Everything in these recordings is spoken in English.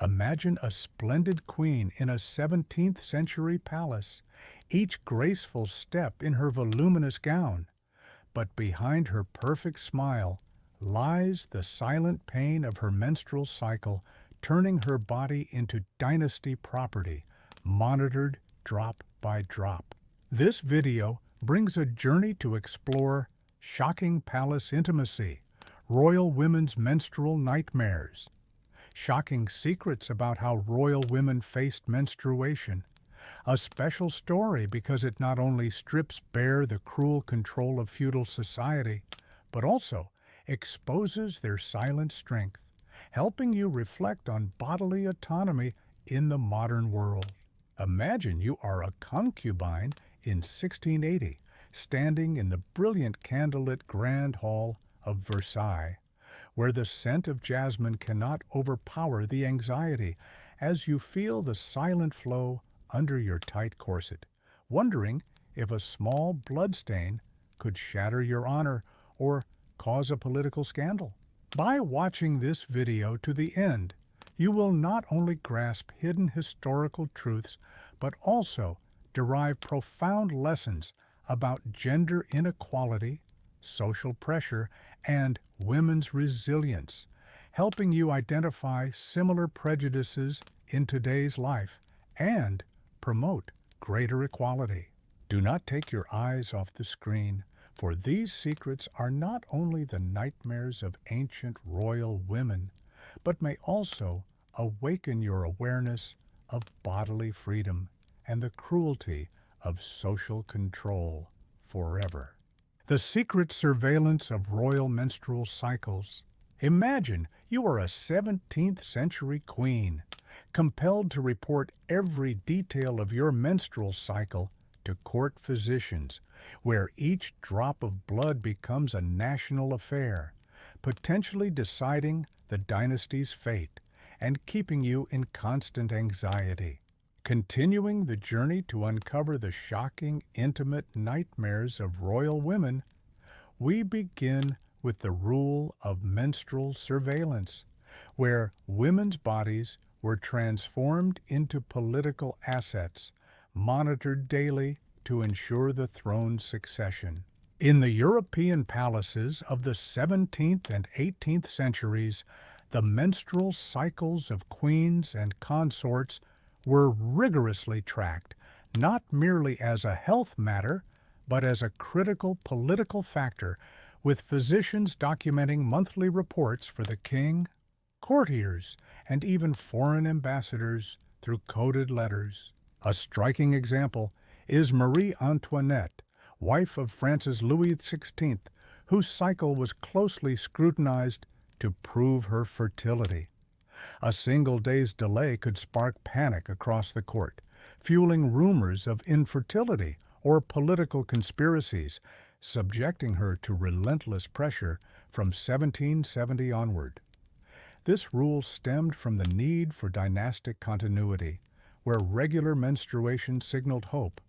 Imagine a splendid queen in a 17th century palace, each graceful step in her voluminous gown. But behind her perfect smile lies the silent pain of her menstrual cycle, turning her body into dynasty property, monitored drop by drop. This video brings a journey to explore shocking palace intimacy, royal women's menstrual nightmares, shocking secrets about how royal women faced menstruation, a special story because it not only strips bare the cruel control of feudal society, but also exposes their silent strength, helping you reflect on bodily autonomy in the modern world. Imagine you are a concubine in 1680, standing in the brilliant candlelit Grand Hall of Versailles, where the scent of jasmine cannot overpower the anxiety as you feel the silent flow under your tight corset, wondering if a small bloodstain could shatter your honor or cause a political scandal. By watching this video to the end, you will not only grasp hidden historical truths, but also derive profound lessons about gender inequality, social pressure, and women's resilience, helping you identify similar prejudices in today's life and promote greater equality. Do not take your eyes off the screen, for these secrets are not only the nightmares of ancient royal women, but may also awaken your awareness of bodily freedom and the cruelty of social control forever. The secret surveillance of royal menstrual cycles. Imagine you are a 17th century queen, compelled to report every detail of your menstrual cycle to court physicians, where each drop of blood becomes a national affair, potentially deciding the dynasty's fate and keeping you in constant anxiety. Continuing the journey to uncover the shocking, intimate nightmares of royal women, we begin with the rule of menstrual surveillance, where women's bodies were transformed into political assets, monitored daily to ensure the throne's succession. In the European palaces of the 17th and 18th centuries, the menstrual cycles of queens and consorts were rigorously tracked, not merely as a health matter, but as a critical political factor, with physicians documenting monthly reports for the king, courtiers, and even foreign ambassadors through coded letters. A striking example is Marie Antoinette, wife of Francis Louis XVI, whose cycle was closely scrutinized to prove her fertility. A single day's delay could spark panic across the court, fueling rumors of infertility or political conspiracies, subjecting her to relentless pressure from 1770 onward. This rule stemmed from the need for dynastic continuity, where regular menstruation signaled hope,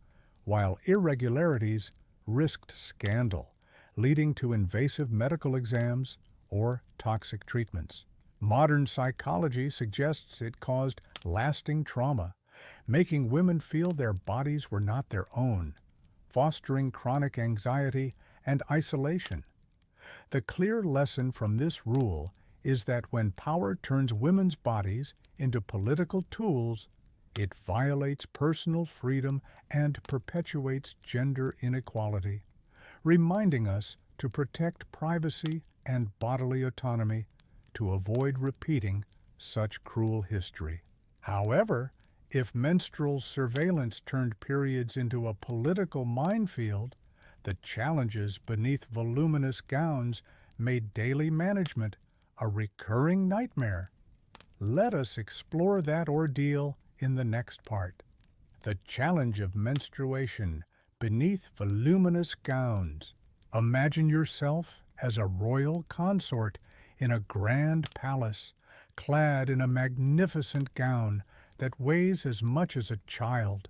while irregularities risked scandal, leading to invasive medical exams or toxic treatments. Modern psychology suggests it caused lasting trauma, making women feel their bodies were not their own, fostering chronic anxiety and isolation. The clear lesson from this rule is that when power turns women's bodies into political tools, it violates personal freedom and perpetuates gender inequality, reminding us to protect privacy and bodily autonomy to avoid repeating such cruel history. However, if menstrual surveillance turned periods into a political minefield, the challenges beneath voluminous gowns made daily management a recurring nightmare. Let us explore that ordeal in the next part. The challenge of menstruation beneath voluminous gowns. Imagine yourself as a royal consort in a grand palace, clad in a magnificent gown that weighs as much as a child,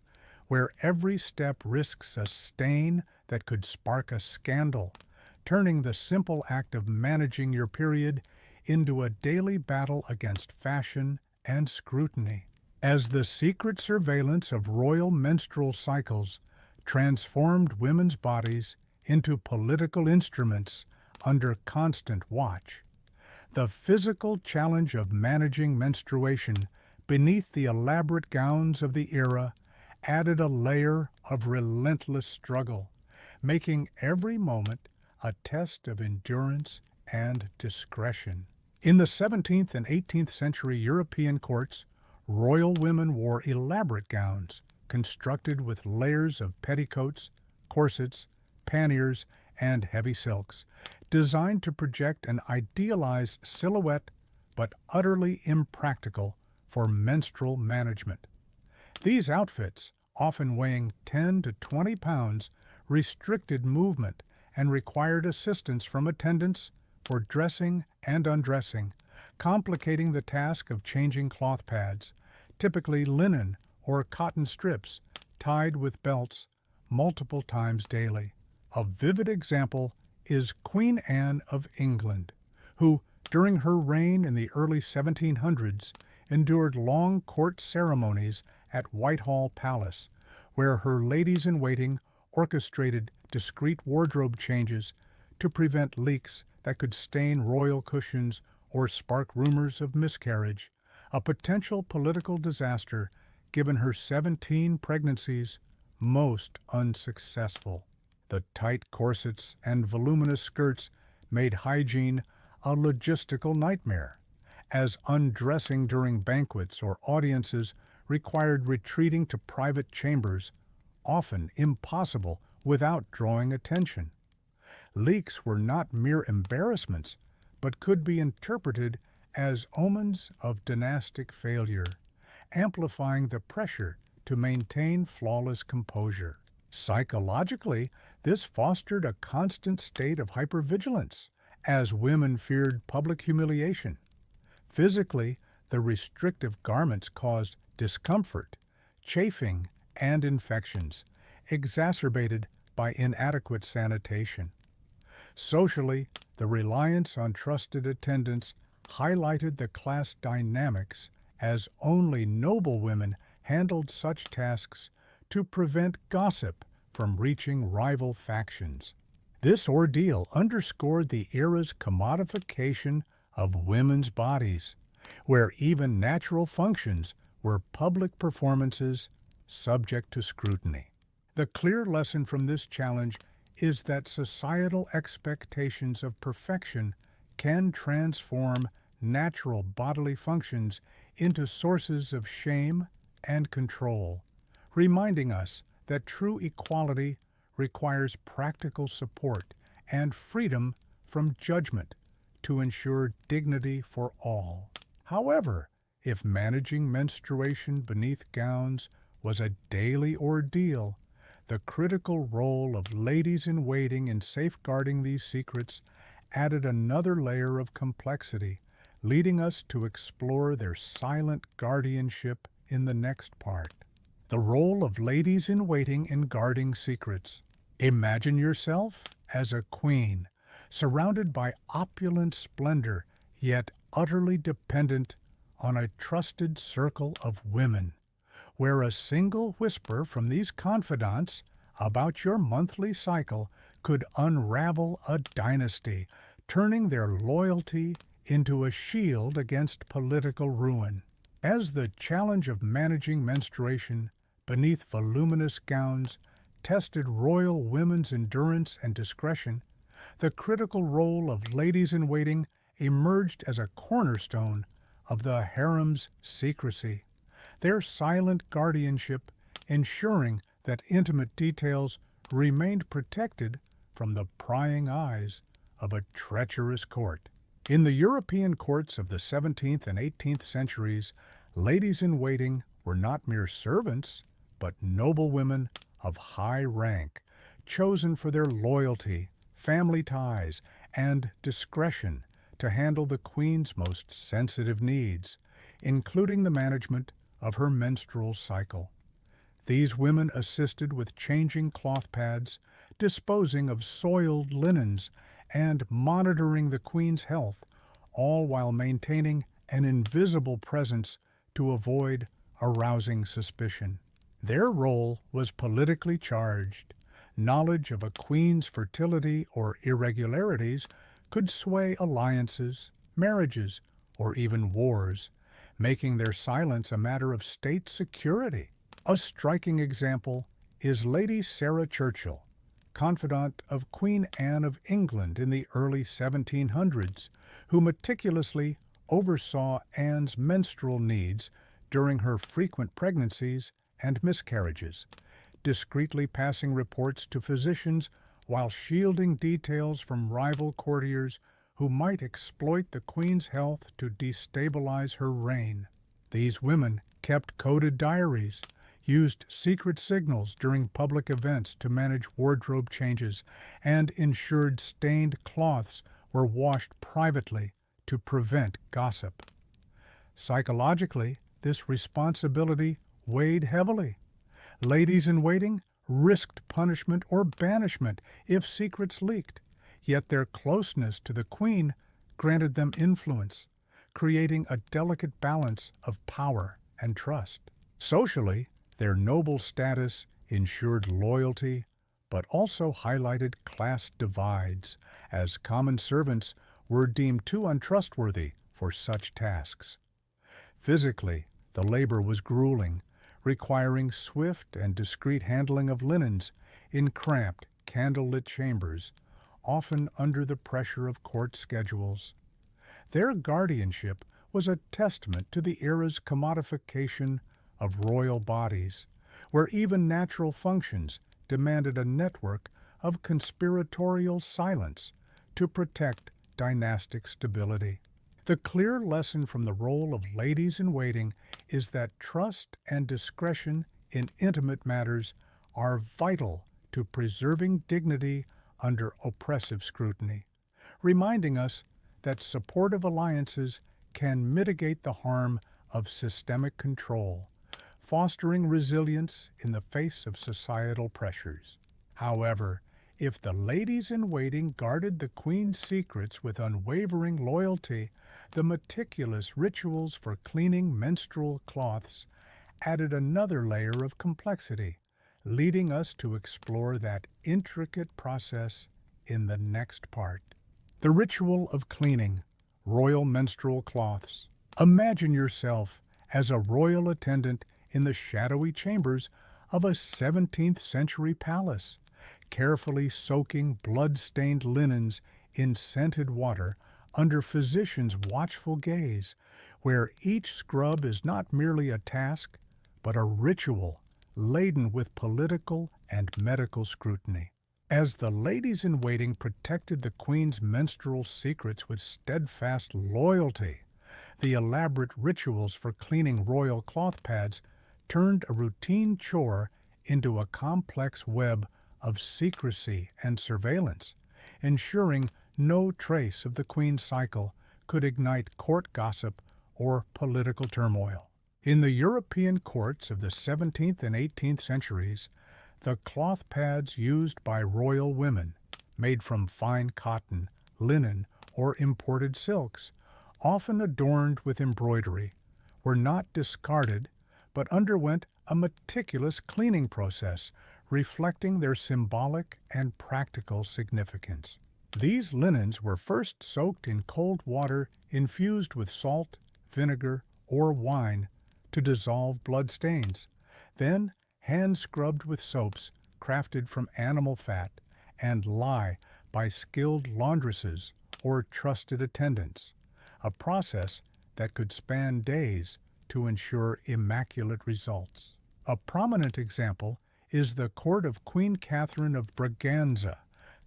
where every step risks a stain that could spark a scandal, turning the simple act of managing your period into a daily battle against fashion and scrutiny. As the secret surveillance of royal menstrual cycles transformed women's bodies into political instruments under constant watch, the physical challenge of managing menstruation beneath the elaborate gowns of the era added a layer of relentless struggle, making every moment a test of endurance and discretion. In the 17th and 18th century European courts, royal women wore elaborate gowns constructed with layers of petticoats, corsets, panniers, and heavy silks, designed to project an idealized silhouette but utterly impractical for menstrual management. These outfits, often weighing 10 to 20 pounds, restricted movement and required assistance from attendants for dressing and undressing, complicating the task of changing cloth pads, typically linen or cotton strips, tied with belts multiple times daily. A vivid example is Queen Anne of England, who, during her reign in the early 1700s, endured long court ceremonies at Whitehall Palace, where her ladies-in-waiting orchestrated discreet wardrobe changes to prevent leaks that could stain royal cushions or spark rumors of miscarriage, a potential political disaster given her 17 pregnancies, most unsuccessful. The tight corsets and voluminous skirts made hygiene a logistical nightmare, as undressing during banquets or audiences required retreating to private chambers, often impossible without drawing attention. Leaks were not mere embarrassments, but could be interpreted as omens of dynastic failure, amplifying the pressure to maintain flawless composure. Psychologically, this fostered a constant state of hypervigilance, as women feared public humiliation. Physically, the restrictive garments caused discomfort, chafing, and infections, exacerbated by inadequate sanitation. Socially, the reliance on trusted attendants highlighted the class dynamics, as only noblewomen handled such tasks to prevent gossip from reaching rival factions. This ordeal underscored the era's commodification of women's bodies, where even natural functions were public performances subject to scrutiny. The clear lesson from this challenge is that societal expectations of perfection can transform natural bodily functions into sources of shame and control, reminding us that true equality requires practical support and freedom from judgment to ensure dignity for all. However, if managing menstruation beneath gowns was a daily ordeal, the critical role of ladies-in-waiting in safeguarding these secrets added another layer of complexity, leading us to explore their silent guardianship in the next part. The role of ladies-in-waiting in guarding secrets. Imagine yourself as a queen, surrounded by opulent splendor, yet utterly dependent on a trusted circle of women, where a single whisper from these confidants about your monthly cycle could unravel a dynasty, turning their loyalty into a shield against political ruin. As the challenge of managing menstruation beneath voluminous gowns tested royal women's endurance and discretion, the critical role of ladies-in-waiting emerged as a cornerstone of the harem's secrecy, their silent guardianship ensuring that intimate details remained protected from the prying eyes of a treacherous court. In the European courts of the 17th and 18th centuries, ladies-in-waiting were not mere servants, but noblewomen of high rank, chosen for their loyalty, family ties, and discretion to handle the queen's most sensitive needs, including the management of her menstrual cycle. These women assisted with changing cloth pads, disposing of soiled linens, and monitoring the queen's health, all while maintaining an invisible presence to avoid arousing suspicion. Their role was politically charged. Knowledge of a queen's fertility or irregularities could sway alliances, marriages, or even wars, making their silence a matter of state security. A striking example is Lady Sarah Churchill, confidant of Queen Anne of England in the early 1700s, who meticulously oversaw Anne's menstrual needs during her frequent pregnancies and miscarriages, discreetly passing reports to physicians while shielding details from rival courtiers who might exploit the Queen's health to destabilize her reign. These women kept coded diaries, used secret signals during public events to manage wardrobe changes, and ensured stained cloths were washed privately to prevent gossip. Psychologically, this responsibility weighed heavily. Ladies-in-waiting risked punishment or banishment if secrets leaked, yet their closeness to the Queen granted them influence, creating a delicate balance of power and trust. Socially, their noble status ensured loyalty, but also highlighted class divides, as common servants were deemed too untrustworthy for such tasks. Physically, the labor was grueling, requiring swift and discreet handling of linens in cramped, candlelit chambers, often under the pressure of court schedules. Their guardianship was a testament to the era's commodification of royal bodies, where even natural functions demanded a network of conspiratorial silence to protect dynastic stability. The clear lesson from the role of ladies-in-waiting is that trust and discretion in intimate matters are vital to preserving dignity under oppressive scrutiny, reminding us that supportive alliances can mitigate the harm of systemic control, fostering resilience in the face of societal pressures. However, if the ladies-in-waiting guarded the Queen's secrets with unwavering loyalty, the meticulous rituals for cleaning menstrual cloths added another layer of complexity, leading us to explore that intricate process in the next part. The ritual of cleaning royal menstrual cloths. Imagine yourself as a royal attendant in the shadowy chambers of a 17th century palace, carefully soaking blood-stained linens in scented water under physicians' watchful gaze, where each scrub is not merely a task, but a ritual laden with political and medical scrutiny. As the ladies-in-waiting protected the Queen's menstrual secrets with steadfast loyalty, the elaborate rituals for cleaning royal cloth pads turned a routine chore into a complex web of secrecy and surveillance, ensuring no trace of the Queen's cycle could ignite court gossip or political turmoil. In the European courts of the 17th and 18th centuries, the cloth pads used by royal women, made from fine cotton, linen, or imported silks, often adorned with embroidery, were not discarded but underwent a meticulous cleaning process, reflecting their symbolic and practical significance. These linens were first soaked in cold water infused with salt, vinegar, or wine to dissolve blood stains, then hand-scrubbed with soaps crafted from animal fat and lye by skilled laundresses or trusted attendants, a process that could span days to ensure immaculate results. A prominent example is the court of Queen Catherine of Braganza,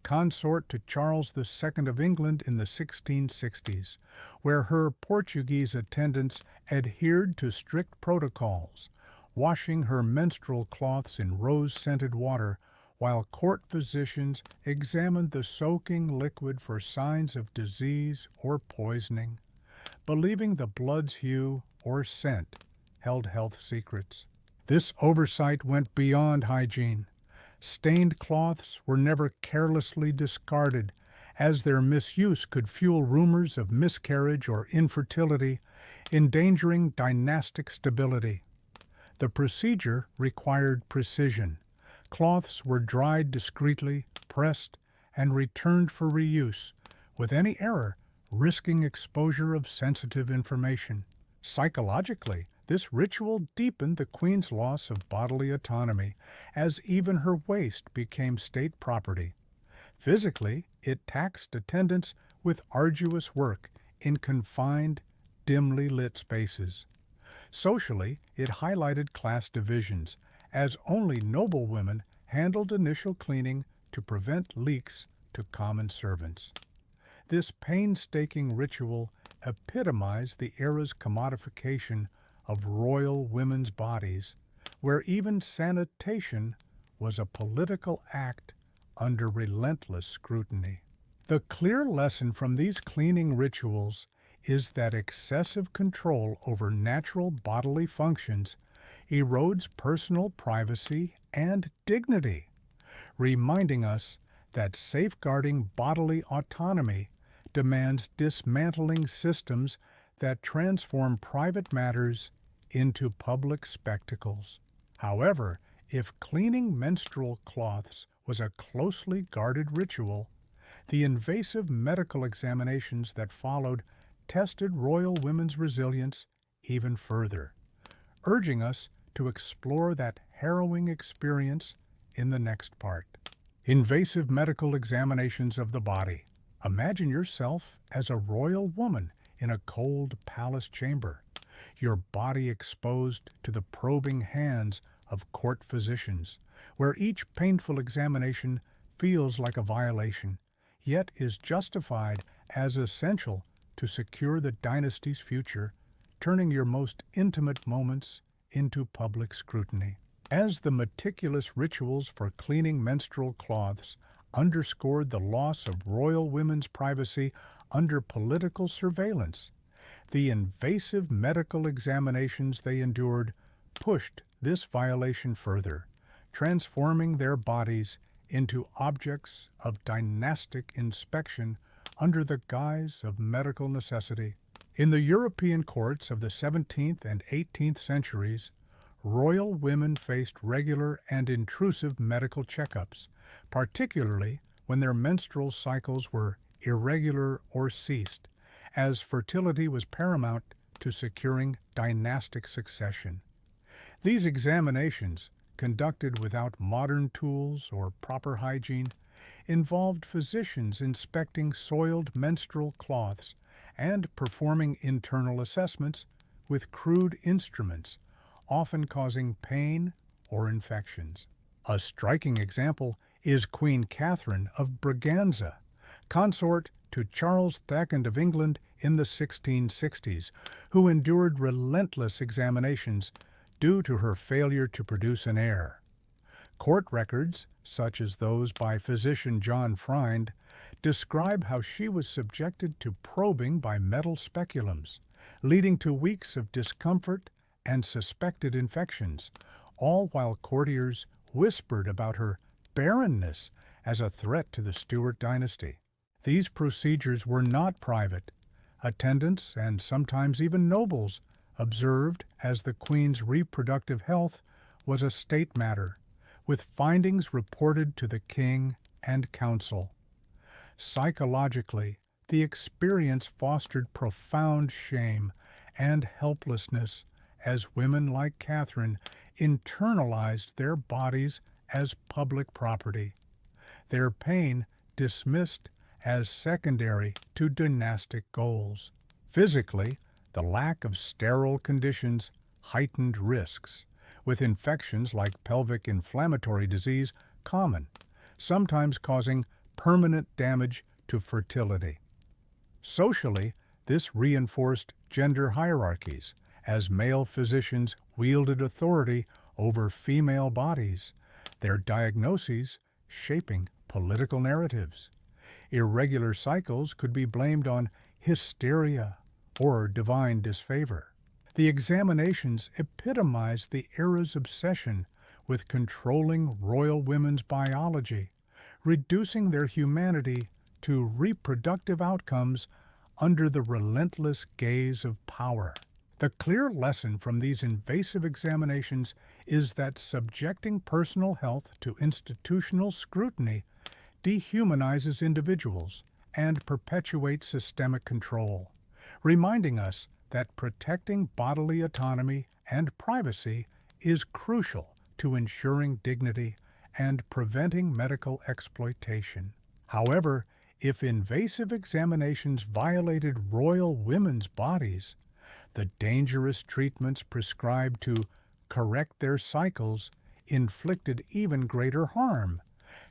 consort to Charles II of England in the 1660s, where her Portuguese attendants adhered to strict protocols, washing her menstrual cloths in rose-scented water while court physicians examined the soaking liquid for signs of disease or poisoning, believing the blood's hue or scent held health secrets. This oversight went beyond hygiene. Stained cloths were never carelessly discarded, as their misuse could fuel rumors of miscarriage or infertility, endangering dynastic stability. The procedure required precision. Cloths were dried discreetly, pressed, and returned for reuse, with any error risking exposure of sensitive information. Psychologically, this ritual deepened the queen's loss of bodily autonomy, as even her waist became state property. Physically, it taxed attendants with arduous work in confined, dimly lit spaces. Socially, it highlighted class divisions, as only noblewomen handled initial cleaning to prevent leaks to common servants. This painstaking ritual epitomized the era's commodification of royal women's bodies, where even sanitation was a political act under relentless scrutiny. The clear lesson from these cleaning rituals is that excessive control over natural bodily functions erodes personal privacy and dignity, reminding us that safeguarding bodily autonomy demands dismantling systems that transform private matters into public spectacles. However, if cleaning menstrual cloths was a closely guarded ritual, the invasive medical examinations that followed tested royal women's resilience even further, urging us to explore that harrowing experience in the next part. Invasive medical examinations of the body. Imagine yourself as a royal woman in a cold palace chamber, your body exposed to the probing hands of court physicians, where each painful examination feels like a violation, yet is justified as essential to secure the dynasty's future, turning your most intimate moments into public scrutiny. As the meticulous rituals for cleaning menstrual cloths underscored the loss of royal women's privacy under political surveillance, the invasive medical examinations they endured pushed this violation further, transforming their bodies into objects of dynastic inspection under the guise of medical necessity. In the European courts of the 17th and 18th centuries, royal women faced regular and intrusive medical checkups, particularly when their menstrual cycles were irregular or ceased, as fertility was paramount to securing dynastic succession. These examinations, conducted without modern tools or proper hygiene, involved physicians inspecting soiled menstrual cloths and performing internal assessments with crude instruments, often causing pain or infections. A striking example is Queen Catherine of Braganza, consort to Charles II of England in the 1660s, who endured relentless examinations due to her failure to produce an heir. Court records, such as those by physician John Freind, describe how she was subjected to probing by metal speculums, leading to weeks of discomfort and suspected infections, all while courtiers whispered about her barrenness as a threat to the Stuart dynasty. These procedures were not private. Attendants, and sometimes even nobles, observed as the Queen's reproductive health was a state matter, with findings reported to the king and council. Psychologically, the experience fostered profound shame and helplessness as women like Catherine internalized their bodies as public property, their pain dismissed as secondary to dynastic goals. Physically, the lack of sterile conditions heightened risks, with infections like pelvic inflammatory disease common, sometimes causing permanent damage to fertility. Socially, this reinforced gender hierarchies, as male physicians wielded authority over female bodies, their diagnoses shaping political narratives. Irregular cycles could be blamed on hysteria or divine disfavor. The examinations epitomized the era's obsession with controlling royal women's biology, reducing their humanity to reproductive outcomes under the relentless gaze of power. The clear lesson from these invasive examinations is that subjecting personal health to institutional scrutiny dehumanizes individuals and perpetuates systemic control, reminding us that protecting bodily autonomy and privacy is crucial to ensuring dignity and preventing medical exploitation. However, if invasive examinations violated royal women's bodies, the dangerous treatments prescribed to correct their cycles inflicted even greater harm,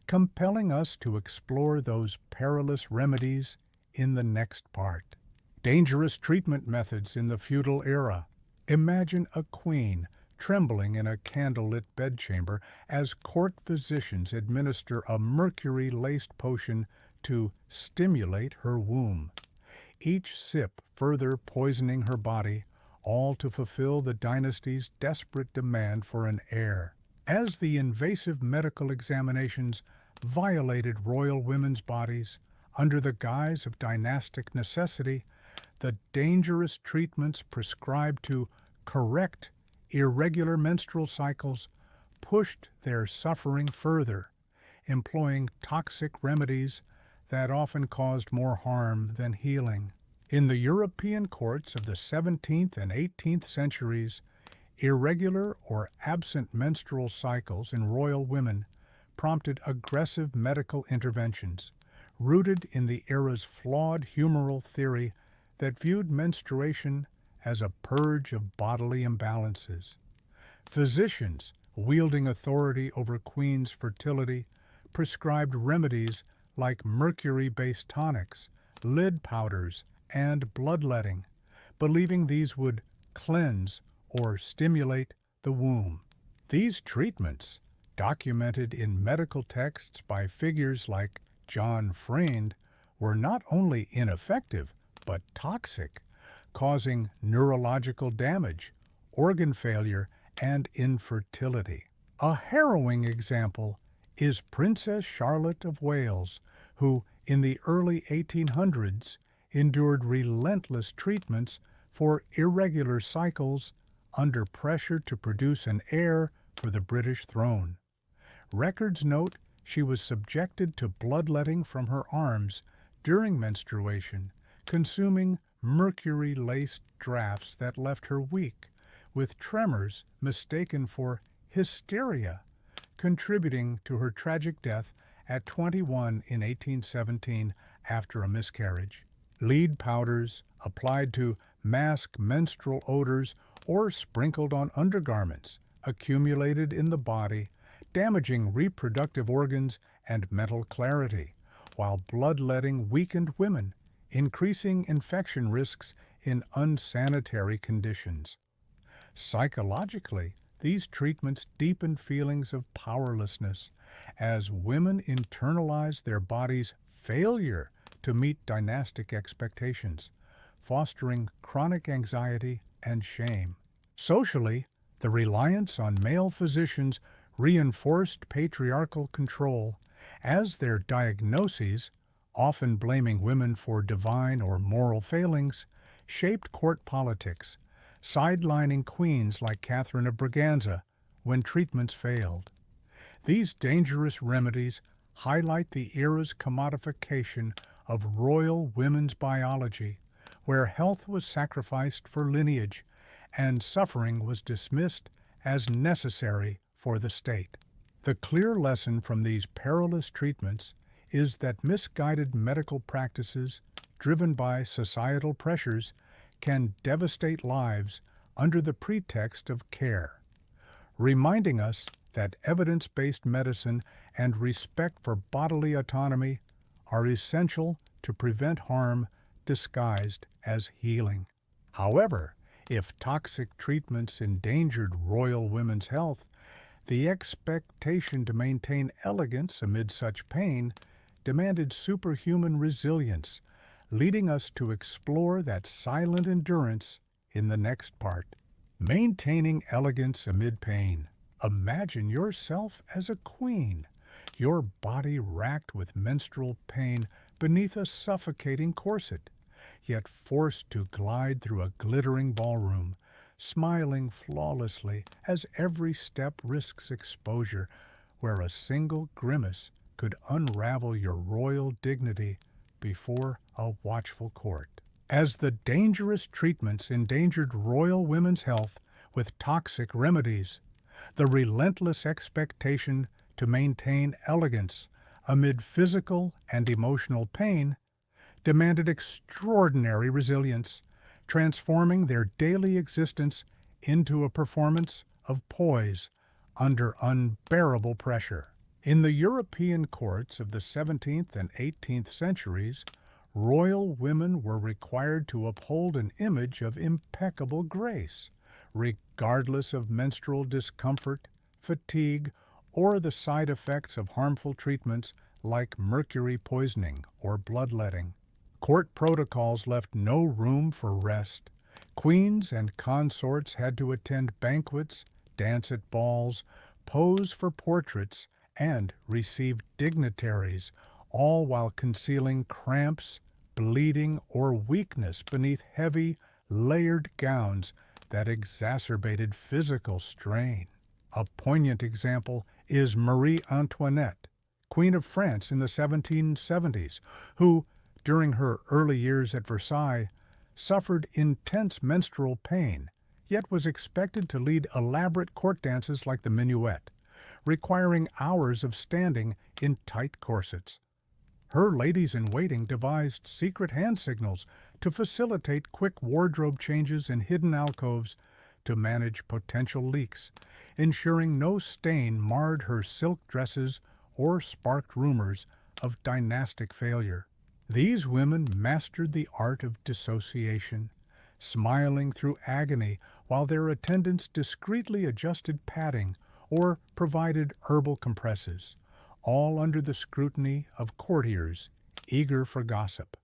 compelling us to explore those perilous remedies in the next part. Dangerous treatment methods in the feudal era. Imagine a queen trembling in a candlelit bedchamber as court physicians administer a mercury-laced potion to stimulate her womb, each sip further poisoning her body, all to fulfill the dynasty's desperate demand for an heir. As the invasive medical examinations violated royal women's bodies under the guise of dynastic necessity, the dangerous treatments prescribed to correct irregular menstrual cycles pushed their suffering further, employing toxic remedies that often caused more harm than healing. In the European courts of the 17th and 18th centuries, irregular or absent menstrual cycles in royal women prompted aggressive medical interventions, rooted in the era's flawed humoral theory that viewed menstruation as a purge of bodily imbalances. Physicians, wielding authority over queens' fertility, prescribed remedies like mercury-based tonics, lid powders, and bloodletting, believing these would cleanse or stimulate the womb. These treatments, documented in medical texts by figures like John Friend, were not only ineffective but toxic, causing neurological damage, organ failure, and infertility. A harrowing example is Princess Charlotte of Wales, who, in the early 1800s, endured relentless treatments for irregular cycles under pressure to produce an heir for the British throne. Records note she was subjected to bloodletting from her arms during menstruation, consuming mercury-laced drafts that left her weak, with tremors mistaken for hysteria, contributing to her tragic death at 21 in 1817 after a miscarriage. Lead powders, applied to mask menstrual odors or sprinkled on undergarments, accumulated in the body, damaging reproductive organs and mental clarity, while bloodletting weakened women, increasing infection risks in unsanitary conditions. Psychologically, these treatments deepened feelings of powerlessness as women internalized their body's failure to meet dynastic expectations, fostering chronic anxiety and shame. Socially, the reliance on male physicians reinforced patriarchal control, as their diagnoses, often blaming women for divine or moral failings, shaped court politics, sidelining queens like Catherine of Braganza when treatments failed. These dangerous remedies highlight the era's commodification of royal women's biology, where health was sacrificed for lineage and suffering was dismissed as necessary for the state. The clear lesson from these perilous treatments is that misguided medical practices, driven by societal pressures, can devastate lives under the pretext of care, reminding us that evidence-based medicine and respect for bodily autonomy are essential to prevent harm disguised as healing. However, if toxic treatments endangered royal women's health, the expectation to maintain elegance amid such pain demanded superhuman resilience, leading us to explore that silent endurance in the next part. Maintaining elegance amid pain. Imagine yourself as a queen, your body racked with menstrual pain beneath a suffocating corset, yet forced to glide through a glittering ballroom, smiling flawlessly as every step risks exposure, where a single grimace could unravel your royal dignity before a watchful court. As the dangerous treatments endangered royal women's health with toxic remedies, the relentless expectation to maintain elegance amid physical and emotional pain demanded extraordinary resilience, transforming their daily existence into a performance of poise under unbearable pressure. In the European courts of the 17th and 18th centuries, royal women were required to uphold an image of impeccable grace, regardless of menstrual discomfort, fatigue, or the side effects of harmful treatments like mercury poisoning or bloodletting. Court protocols left no room for rest. Queens and consorts had to attend banquets, dance at balls, pose for portraits, and receive dignitaries, all while concealing cramps, bleeding, or weakness beneath heavy, layered gowns that exacerbated physical strain. A poignant example is Marie Antoinette, Queen of France in the 1770s, who, during her early years at Versailles, suffered intense menstrual pain, yet was expected to lead elaborate court dances like the minuet, requiring hours of standing in tight corsets. Her ladies-in-waiting devised secret hand signals to facilitate quick wardrobe changes in hidden alcoves to manage potential leaks, ensuring no stain marred her silk dresses or sparked rumors of dynastic failure. These women mastered the art of dissociation, smiling through agony while their attendants discreetly adjusted padding or provided herbal compresses, all under the scrutiny of courtiers eager for gossip.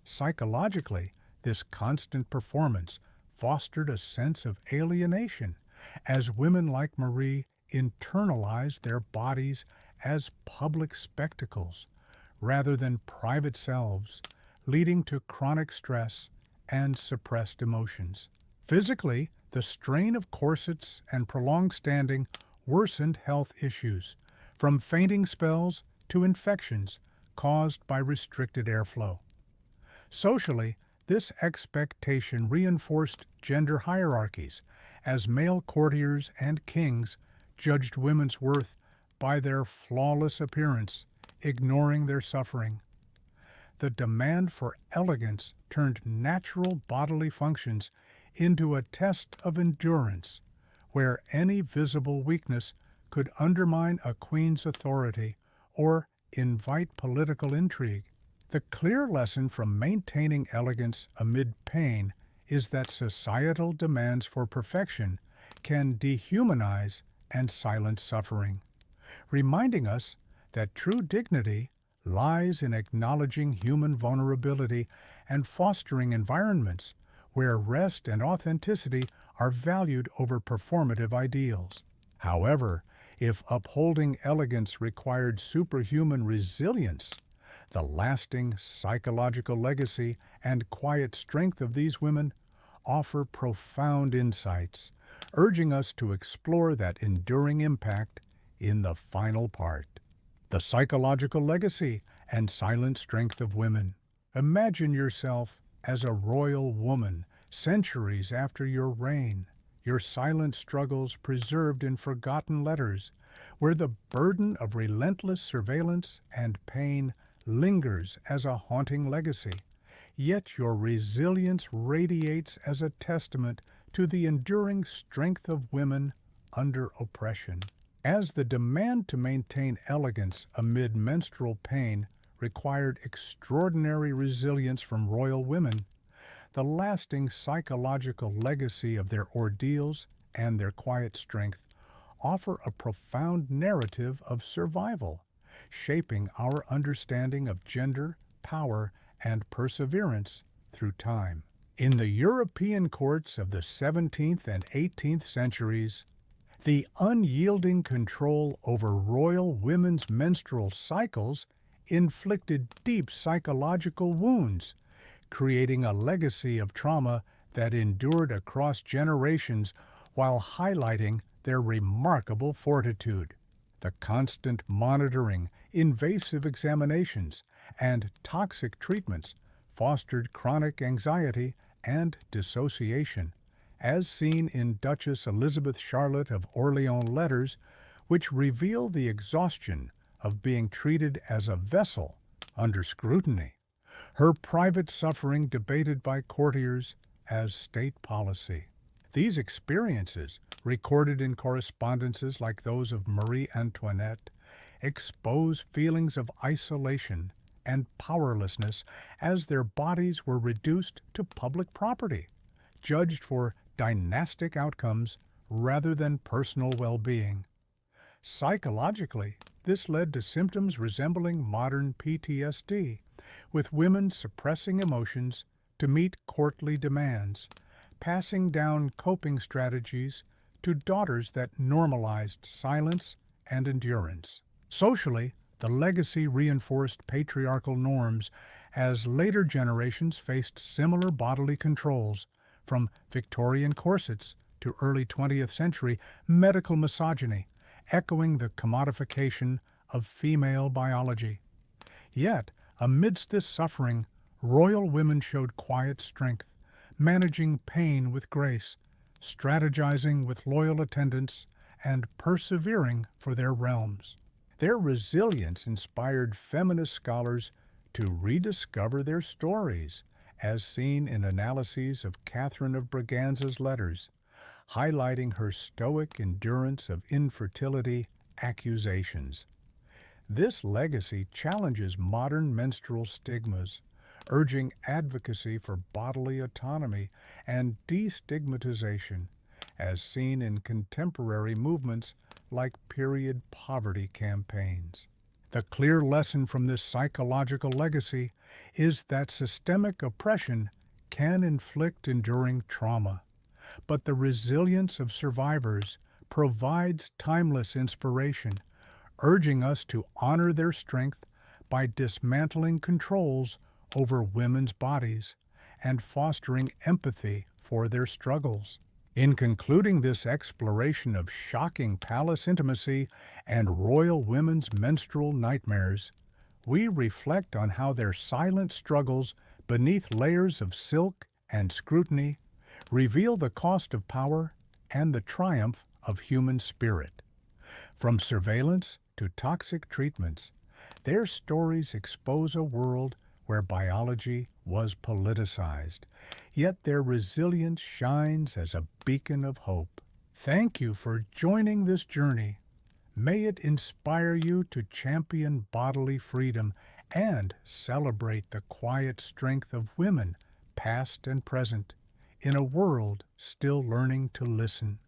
Psychologically, this constant performance fostered a sense of alienation, as women like Marie internalized their bodies as public spectacles rather than private selves, leading to chronic stress and suppressed emotions. Physically, the strain of corsets and prolonged standing worsened health issues, from fainting spells to infections caused by restricted airflow. Socially, this expectation reinforced gender hierarchies, as male courtiers and kings judged women's worth by their flawless appearance, ignoring their suffering. The demand for elegance turned natural bodily functions into a test of endurance, where any visible weakness could undermine a queen's authority or invite political intrigue. The clear lesson from maintaining elegance amid pain is that societal demands for perfection can dehumanize and silence suffering, reminding us that true dignity lies in acknowledging human vulnerability and fostering environments where rest and authenticity are valued over performative ideals. However, if upholding elegance required superhuman resilience, the lasting psychological legacy and quiet strength of these women offer profound insights, urging us to explore that enduring impact in the final part. The psychological legacy and silent strength of women. Imagine yourself as a royal woman centuries after your reign, your silent struggles preserved in forgotten letters, where the burden of relentless surveillance and pain lingers as a haunting legacy. Yet your resilience radiates as a testament to the enduring strength of women under oppression. As the demand to maintain elegance amid menstrual pain required extraordinary resilience from royal women, the lasting psychological legacy of their ordeals and their quiet strength offer a profound narrative of survival, shaping our understanding of gender, power, and perseverance through time. In the European courts of the 17th and 18th centuries, the unyielding control over royal women's menstrual cycles inflicted deep psychological wounds, creating a legacy of trauma that endured across generations while highlighting their remarkable fortitude. The constant monitoring, invasive examinations, and toxic treatments fostered chronic anxiety and dissociation, as seen in Duchess Elizabeth Charlotte of Orleans letters, which reveal the exhaustion of being treated as a vessel under scrutiny, her private suffering debated by courtiers as state policy. These experiences, recorded in correspondences like those of Marie Antoinette, expose feelings of isolation and powerlessness as their bodies were reduced to public property, judged for dynastic outcomes rather than personal well-being. Psychologically, this led to symptoms resembling modern PTSD, with women suppressing emotions to meet courtly demands, passing down coping strategies to daughters that normalized silence and endurance. Socially, the legacy reinforced patriarchal norms as later generations faced similar bodily controls, from Victorian corsets to early 20th century medical misogyny, echoing the commodification of female biology. Yet, amidst this suffering, royal women showed quiet strength, managing pain with grace, strategizing with loyal attendants, and persevering for their realms. Their resilience inspired feminist scholars to rediscover their stories, as seen in analyses of Catherine of Braganza's letters, highlighting her stoic endurance of infertility accusations. This legacy challenges modern menstrual stigmas, urging advocacy for bodily autonomy and destigmatization, as seen in contemporary movements like period poverty campaigns. The clear lesson from this psychological legacy is that systemic oppression can inflict enduring trauma, but the resilience of survivors provides timeless inspiration, urging us to honor their strength by dismantling controls over women's bodies and fostering empathy for their struggles. In concluding this exploration of shocking palace intimacy and royal women's menstrual nightmares, we reflect on how their silent struggles beneath layers of silk and scrutiny reveal the cost of power and the triumph of human spirit. From surveillance to toxic treatments, their stories expose a world where biology was politicized, yet their resilience shines as a beacon of hope. Thank you for joining this journey. May it inspire you to champion bodily freedom and celebrate the quiet strength of women, past and present, in a world still learning to listen.